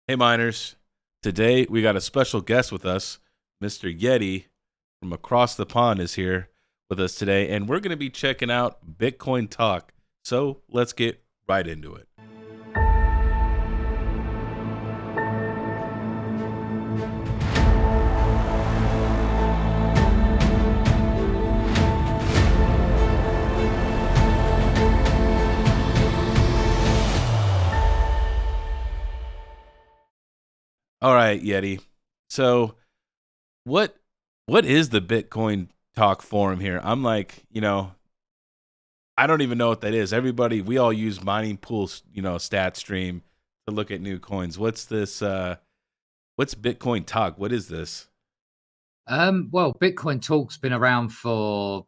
Hey miners, today we got a special guest with us. Mr. Yeti from across the pond is here with us today, and we're going to be checking out BitcoinTalk. So let's get right into it. All right, Yeti. So what what is the Bitcoin Talk forum here? I'm like, I don't even know what that is. Everybody, we all use mining pools, stat stream to look at new coins. What's this what's Bitcoin Talk? What is this? Well, Bitcoin Talk's been around for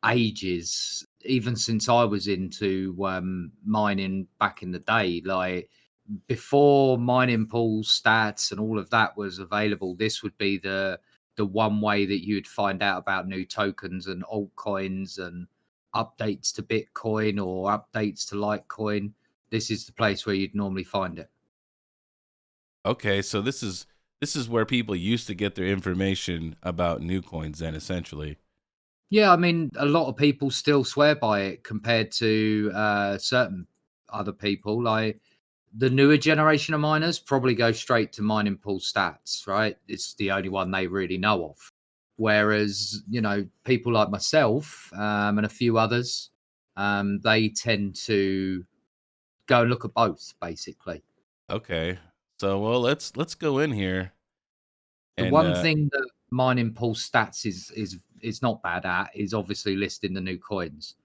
ages, even since I was into mining back in the day. Like before mining pools, stats, and all of that was available, this would be the one way that you'd find out about new tokens and altcoins and updates to Bitcoin or updates to Litecoin. This is the place where you'd normally find it. Okay, so this is where people used to get their information about new coins then essentially. Yeah, I mean, a lot of people still swear by it compared to certain other people. Like the newer generation of miners probably go straight to mining pool stats, right? It's the only one they really know of. Whereas, people like myself and a few others, they tend to go and look at both, basically. Okay. So well let's go in here The and one thing that mining pool stats is not bad at is obviously listing the new coins.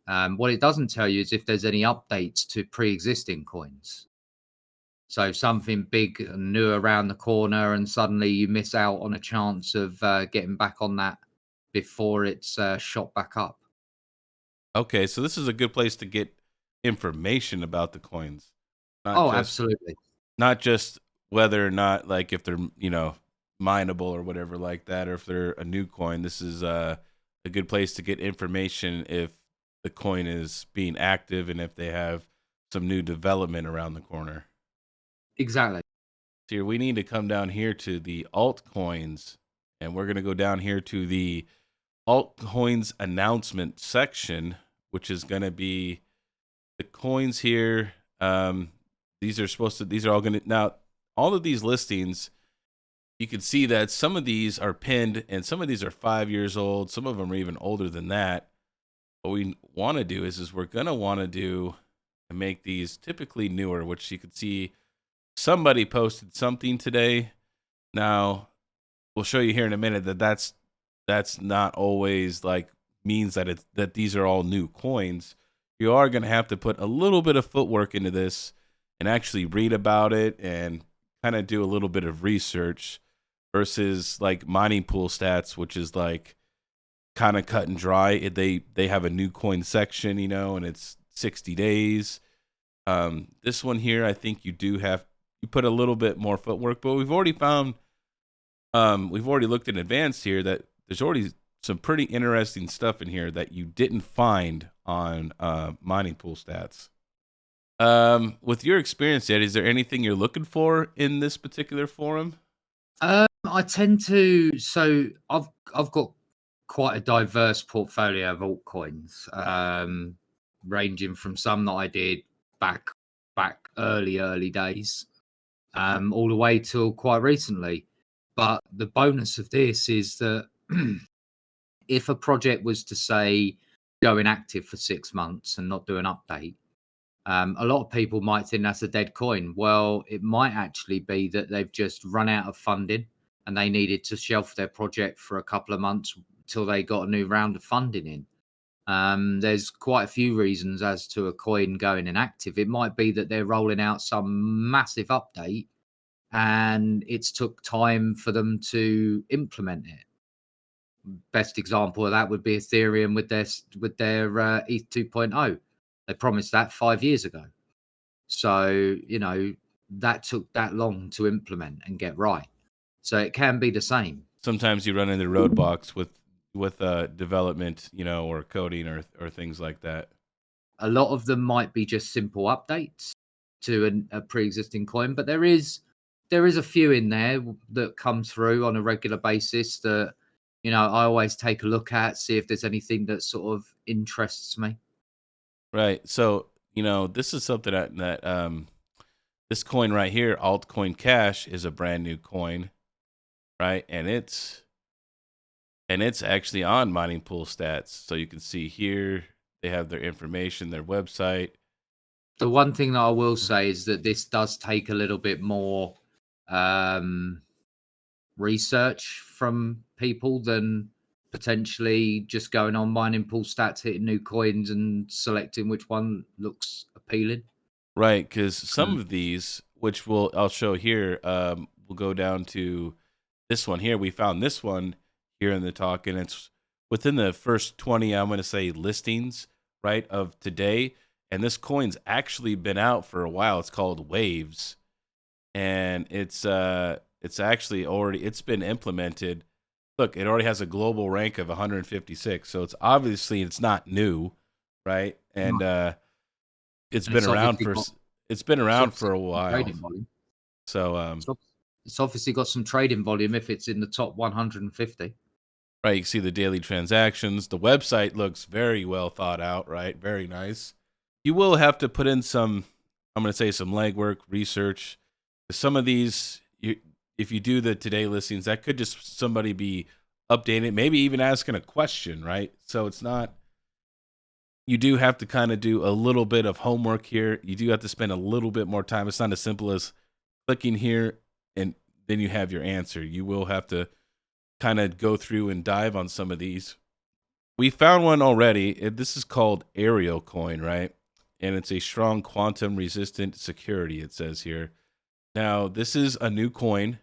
What it doesn't tell you is if there's any updates to pre-existing coins. So if something big and new around the corner, and suddenly you miss out on a chance of getting back on that before it's shot back up. okay, so this is a good place to get information about the coins. Not Oh, just absolutely. not just whether or not like if they're, mineable or whatever like that or if they're a new coin. This is a good place to get information if the coin is being active and if they have some new development around the corner. Exactly. Here we need to come down here to the altcoins, and we're going to go down here to the altcoins announcement section, which is going to be the coins here. These are all going to, now, all of these listings, you can see that some of these are pinned and some of these are 5 years old. Some of them are even older than that. What we want to do is we're going to want to do and make these typically newer, which you can see somebody posted something today. Now, we'll show you here in a minute that that's not always like means that that these are all new coins. You are going to have to put a little bit of footwork into this and actually read about it and kind of do a little bit of research versus like mining pool stats, which is like kind of cut and dry. They have a new coin section, and it's 60 days. This one here, I think you put a little bit more footwork, but we've already looked in advance here that there's already some pretty interesting stuff in here that you didn't find on mining pool stats. With your experience, Ed, is there anything you're looking for in this particular forum? I tend to. So I've got quite a diverse portfolio of altcoins, ranging from some that I did back early days, all the way till quite recently. But the bonus of this is that if a project was to say go inactive for 6 months and not do an update, a lot of people might think that's a dead coin. Well, it might actually be that they've just run out of funding and they needed to shelf their project for a couple of months till they got a new round of funding in. There's quite a few reasons as to a coin going inactive. It might be that they're rolling out some massive update and it's took time for them to implement it. Best example of that would be Ethereum with their ETH 2.0. They promised that 5 years ago. So, that took that long to implement and get right. So it can be the same. Sometimes you run into roadblocks with development, or coding or things like that. A lot of them might be just simple updates to a pre-existing coin, but there is there is a few in there that come through on a regular basis that, you know, I always take a look at, see if there's anything that sort of interests me. Right. So, you know, this is something that this coin right here, Altcoin Cash, is a brand new coin, right? And it's actually on Mining Pool Stats. So you can see here they have their information, their website. The one thing that I will say is that this does take a little bit more research from people than potentially just going on Mining Pool Stats, hitting new coins and selecting which one looks appealing. Right, because some of these, which I'll show here, we'll go down to this one here. We found this one here in the talk, and it's within the first 20, I'm going to say, listings, right, of today. And this coin's actually been out for a while. It's called Waves, and it's actually it's been implemented. Look, it already has a global rank of 156, so it's obviously it's not new, right? And it's been around for a while. So it's obviously got some trading volume if it's in the top 150. Right, you can see the daily transactions. The website looks very well thought out, right? Very nice. You will have to put in some, I'm going to say, some legwork, research. Some of these, if you do the today listings, that could just somebody be updating, maybe even asking a question, right? So it's not, you do have to kind of do a little bit of homework here. You do have to spend a little bit more time. It's not as simple as clicking here and then you have your answer. You will have to kind of go through and dive on some of these. We found one already. This is called Aerial Coin, right? And it's a strong quantum resistant security, it says here. Now, this is a new coin,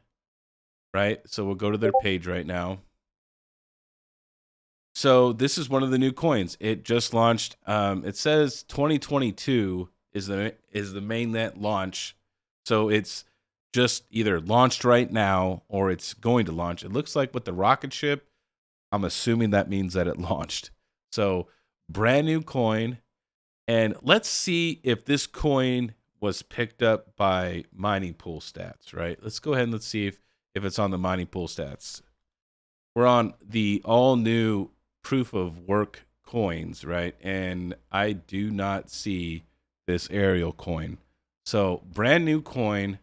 right? So we'll go to their page right now. So this is one of the new coins. It just launched. It says 2022 is the mainnet launch. So it's just either launched right now or it's going to launch. It looks like with the rocket ship, I'm assuming that means that it launched. So brand new coin. And let's see if this coin was picked up by Mining Pool Stats, right? Let's go ahead and let's see if it's on the Mining Pool Stats. We're on the all new proof of work coins, right? And I do not see this Aerial coin. So brand new coin.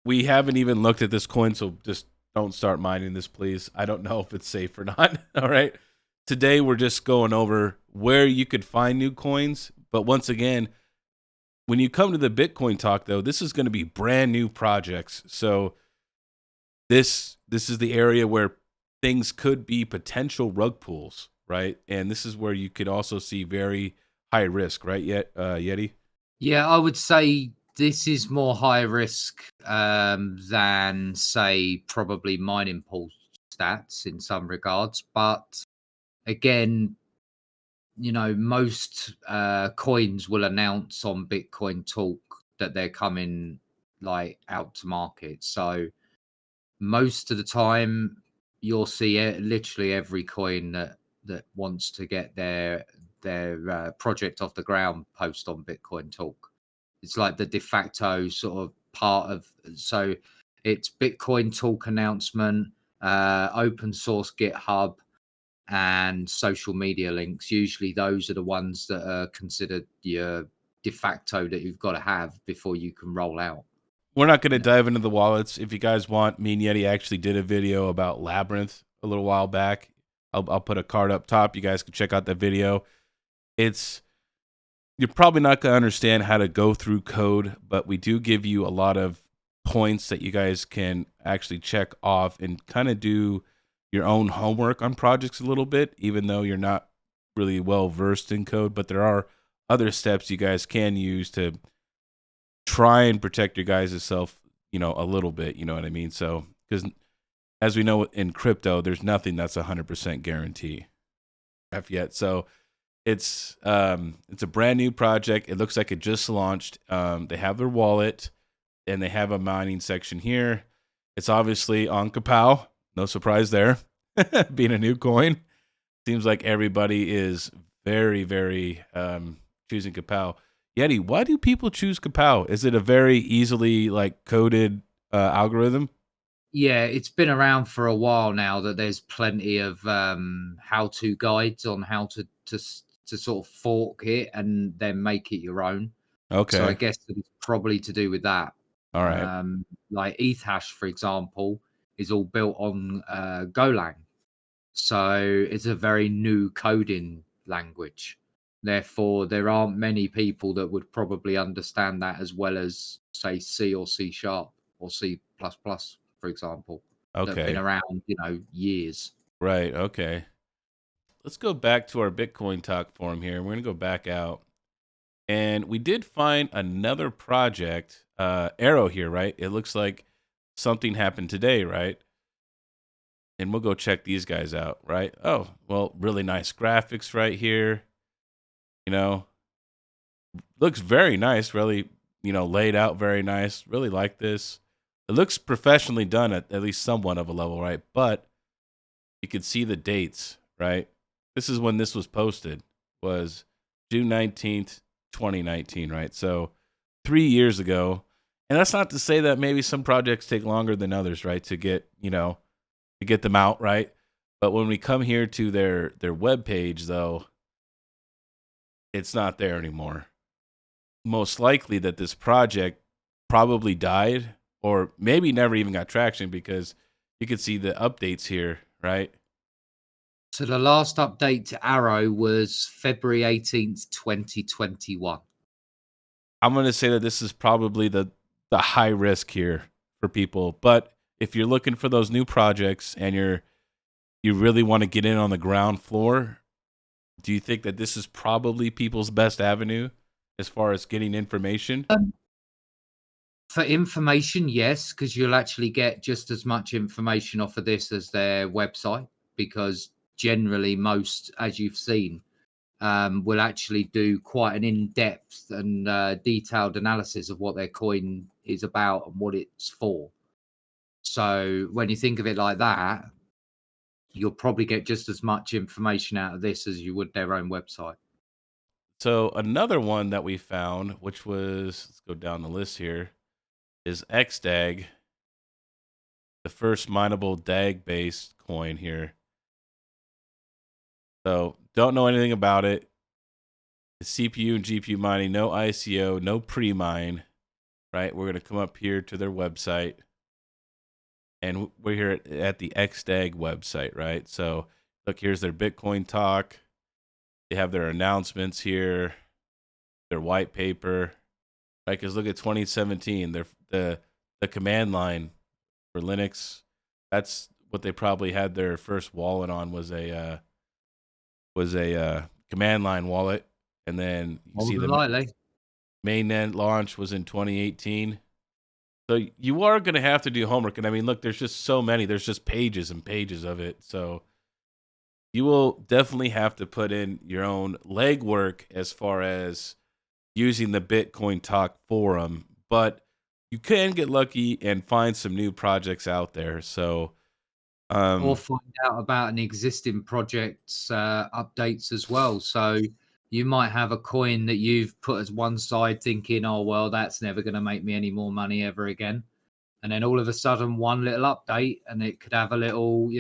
We haven't even looked at this coin, so just don't start mining this, please. I don't know if it's safe or not. All right. Today, we're just going over where you could find new coins. But once again, when you come to the Bitcoin talk, though, this is going to be brand new projects. So this is the area where things could be potential rug pulls, right? And this is where you could also see very high risk, right, Yeti? Yeah, I would say this is more high risk than, say, probably Mining Pool Stats in some regards. But again, you know, most coins will announce on BitcoinTalk that they're coming like out to market. So most of the time, you'll see literally every coin that wants to get their project off the ground post on BitcoinTalk. It's like the de facto sort of part of. So it's BitcoinTalk announcement, open source GitHub, and social media links. Usually those are the ones that are considered your de facto that you've got to have before you can roll out. We're not going to dive into the wallets. If you guys want, me and Yeti actually did a video about Labyrinth a little while back. I'll put a card up top. You guys can check out that video. You're probably not going to understand how to go through code, but we do give you a lot of points that you guys can actually check off and kind of do your own homework on projects a little bit, even though you're not really well versed in code. But there are other steps you guys can use to try and protect your guys' self, you know, a little bit. You know what I mean? So, because as we know in crypto, there's nothing that's 100% guarantee yet. So it's a brand new project. It looks like it just launched. They have their wallet and they have a mining section here. It's obviously on Kapow. No surprise there. Being a new coin, seems like everybody is very, very choosing Kapow. Yeti, why do people choose Kapow? Is it a very easily like coded algorithm? Yeah, it's been around for a while now that there's plenty of how-to guides on how to sort of fork it and then make it your own. So I Okay. guess that it's probably to do with that. All right. Like Ethash, for example, is all built on Golang. So it's a very new coding language. Therefore, there aren't many people that would probably understand that as well as, say, C or C sharp or C plus plus, for example, that have been Okay. around, years. Right. Okay. Let's go back to our Bitcoin talk forum here. We're gonna go back out, and we did find another project, Arrow here. Right. It looks like something happened today. Right. And we'll go check these guys out. Right. Oh, well, really nice graphics right here. You know, looks very nice. Really, laid out very nice. Really like this. It looks professionally done at least somewhat of a level, right? But you can see the dates, right? This is when this was posted, was June 19th, 2019, right? So 3 years ago. And that's not to say that maybe some projects take longer than others, right? To get them out, right? But when we come here to their web page, though, it's not there anymore. Most likely that this project probably died or maybe never even got traction because you can see the updates here, right? So the last update to Arrow was February 18th, 2021. I'm going to say that this is probably the high risk here for people. But if you're looking for those new projects and you really want to get in on the ground floor, do you think that this is probably people's best avenue as far as getting information? For information, yes, because you'll actually get just as much information off of this as their website, because generally most, as you've seen, will actually do quite an in-depth and detailed analysis of what their coin is about and what it's for. So when you think of it like that, you'll probably get just as much information out of this as you would their own website. So another one that we found, which was, let's go down the list here, is Xdag, the first mineable DAG based coin here. So don't know anything about it. The CPU and GPU mining, no ICO, no pre-mine, right? We're gonna come up here to their website, and we're here at the Xdag website, right? So look, here's their Bitcoin talk. They have their announcements here, their white paper, right? Because look at 2017, the command line for Linux. That's what they probably had their first wallet on, was a command line wallet, and then you More see than the likely. mainnet launch was in 2018. So you are going to have to do homework, and I mean, look, there's just so many. There's just pages and pages of it. So you will definitely have to put in your own legwork as far as using the Bitcoin Talk forum, but you can get lucky and find some new projects out there. So, Or um, find out about an existing project's updates as well. So you might have a coin that you've put as one side thinking, oh, well, that's never going to make me any more money ever again. And then all of a sudden, one little update and it could have a little,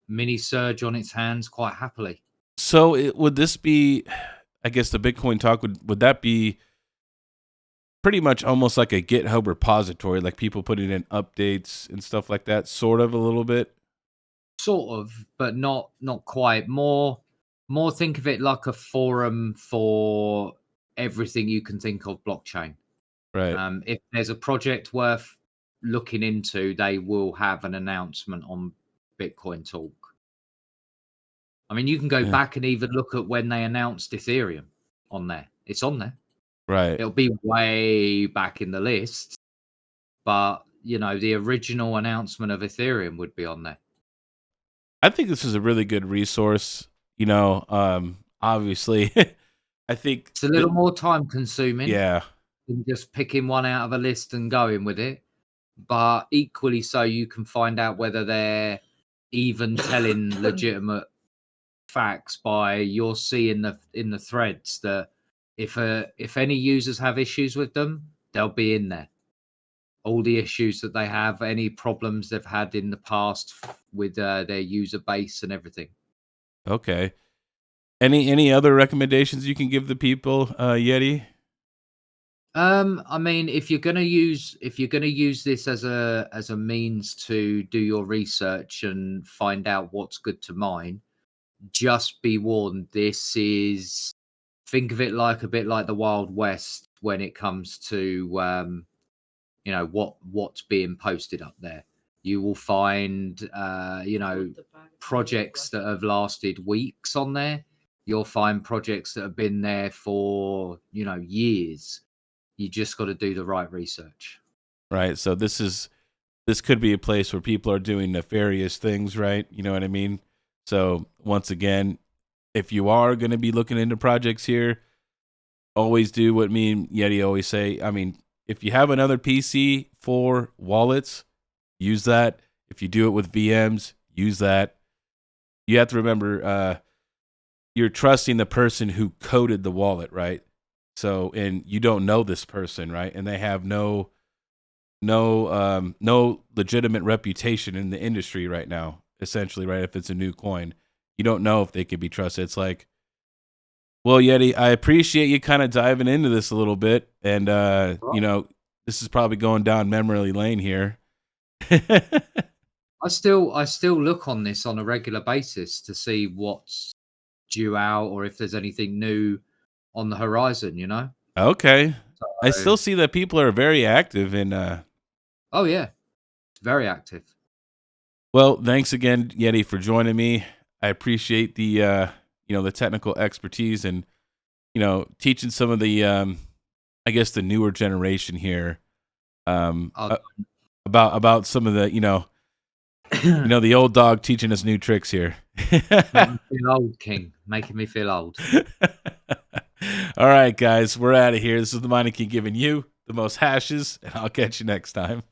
mini surge on its hands quite happily. would this be? I guess the Bitcoin Talk would that be pretty much almost like a GitHub repository, like people putting in updates and stuff like that, sort of a little bit? Sort of, but not quite. More think of it like a forum for everything you can think of blockchain. Right. If there's a project worth looking into, they will have an announcement on Bitcoin Talk. I mean, you can go Yeah. back and even look at when they announced Ethereum on there. It's on there. Right. It'll be way back in the list, but the original announcement of Ethereum would be on there. I think this is a really good resource. Obviously, I think It's a little more time consuming yeah, than just picking one out of a list and going with it, but equally so, you can find out whether they're even telling legitimate facts by you'll see in the threads that if any users have issues with them, they'll be in there. all the issues that they have, any problems they've had in the past with their user base and everything. Okay. Any other recommendations you can give the people, Yeti? I mean, if you're gonna use this as a means to do your research and find out what's good to mine, just be warned. This is, think of it like a bit like the Wild West when it comes to what's being posted up there. You will find projects that have lasted weeks on there. You'll find projects that have been there for years. You just got to do the right research. Right. So this could be a place where people are doing nefarious things, right? You know what I mean? So once again, if you are going to be looking into projects here, always do what me and Yeti always say. I mean, if you have another PC for wallets, use that. If you do it with VMs, use that. You have to remember, you're trusting the person who coded the wallet, right? So, and you don't know this person, right? And they have no legitimate reputation in the industry right now, essentially, right? If it's a new coin, you don't know if they could be trusted. It's like, well, Yeti, I appreciate you kind of diving into this a little bit, and this is probably going down memory lane here. I still look on this on a regular basis to see what's due out or if there's anything new on the horizon. Okay, So, I still see that people are very active in. Oh yeah, it's very active. Well, thanks again, Yeti, for joining me. I appreciate the the technical expertise and teaching some of the I guess the newer generation here about some of the the old dog teaching us new tricks here. Making me feel old, King. Making me feel old. All right, guys, we're out of here. This is the Mining King giving you the most hashes, and I'll catch you next time.